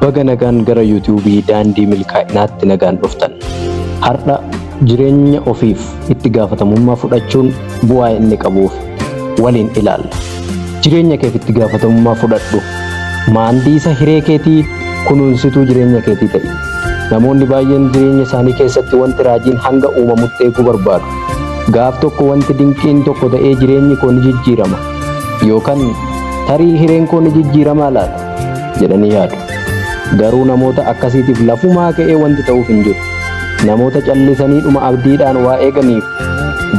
Baga nagaan gara yuutuubii daandii milkaa'inaatti nagaan dhuftan. Har'a jireenya ofiif itti gaafatamummaa fudhachuun bu'aa inni qabuuf waliin ilaalla. Jireenya keef itti gaafatamummaa fudhadhu. Maandiisa hiree keetii kunuunsituu jireenya keetii ta'i. Namoonni baay'een jireenya isaanii keessatti wanti raajiin hanga uumamutti eeguu barbaadu. Gaaf tokko wanti dinqiin tokko ta'ee jireenyi koo ni jijjiirama yookaan tarii hireen koo ni jijjiiramaa laata jedhanii yaadu. Garuu namoota akkasiitiif lafumaa ka'ee wanti ta'uuf hin jiru. Namoota callisanii dhuma abdiidhaan waa eeganiif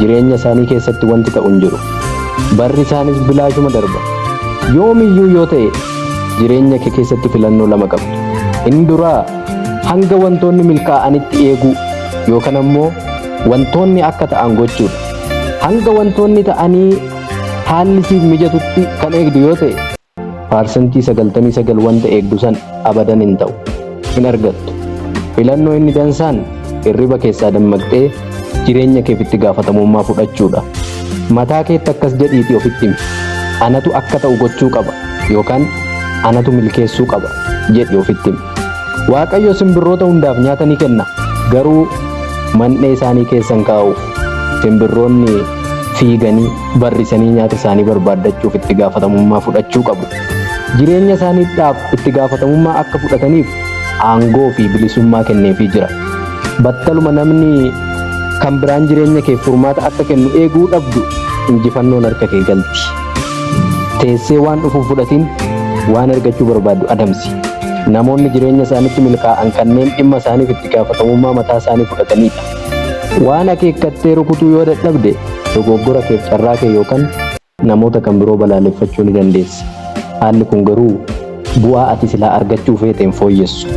jireenya isaanii keessatti wanti ta'u hin jiru. Barri isaanis bilaashuma darba. Yoomiyyuu yoo ta'e jireenya kee keessatti filannoo lama qabdu. Inni duraa hanga wantoonni milkaa'anitti eeguu yookaan ammoo wantoonni akka ta'an gochuudha. Hanga wantoonni ta'anii haalli siif mijatutti kan eegdu yoo ta'e parsantii 99 wanta eegdu san abadan hin ta'u, hin argattu. Filannoo inni dansaan hirriba keessaa dammaqxee jireenya keef itti gaafatamummaa fudhachuudha. Mataa keetti akkas jedhiitii ofitti himi. Anatu akka ta'u gochuu qaba yookaan anatu milkeessuu qaba jedhi ofitti himi. Waaqayyo simbirroota hundaaf nyaata ni kenna, garuu man'ee isaanii keessan kaa'uuf simbirroonni fiiganii barrisanii nyaata isaanii barbaaddachuuf itti gaafatamummaa fudhachuu qabu. Jireenya isaaniidhaaf itti gaafatamummaa akka fudhataniif aangoo fi bilisummaa kenneefii jira. Battaluma namni kan biraan jireenya kee furmaata akka kennu eeguu dhabdu injifannoon harka kee galti. Teessee waan dhufuuf fudhatiin waan argachuu barbaaddu adamsi. Namoonni jireenya isaaniitti milkaa'an kanneen dhimma isaaniif itti gaafatamummaa mataa isaanii fudhatanidha. Waan akeekkattee rukutuu yoo dadhabde dogoggora keef carraa kee yookaan namoota kan biroo balaaleffachuu ni dandeessa. Haalli kun garuu bu'aa ati silaa argachuu feeteen fooyyessu.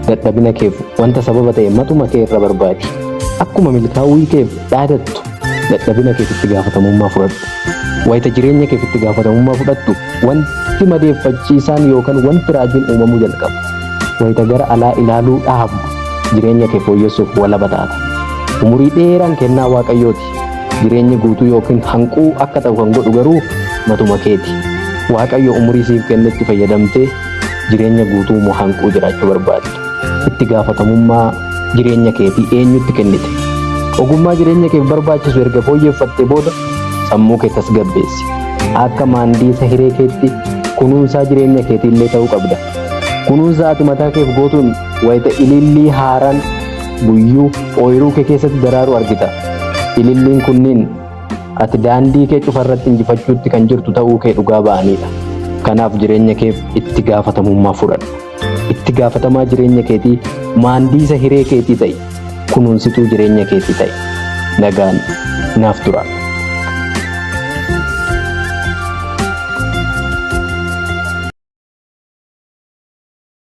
Dadhabina keef wanta sababa ta'e matuma kee irra barbaadi. Akkuma milkaa'uu keef dhaadattu dadhabina keef itti gaafatamummaa fudhadhu. Wayita jireenya keef itti gaafatamummaa fudhattu wanti madeeffachiisaan yookaan wanti raajiin uumamuu jalqaba. Wayita gara alaa ilaaluu dhaabu jireenya kee fooyyessuuf walaba taata. Umurii dheeraan kennaa Waaqayyooti. Jireenya guutuu yookiin hanquu akka ta'u kan godhu garuu matuma keeti. Waaqayyo umurii siif kennetti fayyadamtee jireenya guutuu moo hanquu jiraachuu barbaaddu. Itti gaafatamummaa jireenya keetii eenyutti kennite? Ogummaa jireenya keef barbaachisu erga fooyyeffattee booda sammuu kee tasgabbeessi. Akka maandiisa hiree keetti kunuunsaa jireenya keetiillee ta'uu qabda. Kunuunsa ati mataa keef gootuun wayita ilillii haaraan guyyuu ooyiruu kee keessatti daraaru argita. Ililliin kunniin ati daandii kee cufarratti injifachuutti kan jirtu ta'uu kee dhugaa ba'anidha. Kanaaf jireenya keef itti gaafatamummaa fudhadhu. Itti gaafatamaa jireenya keetii maandiisa hiree keetii ta'i. Kunuunsituu jireenya keetii ta'i. Nagaan naaf tura.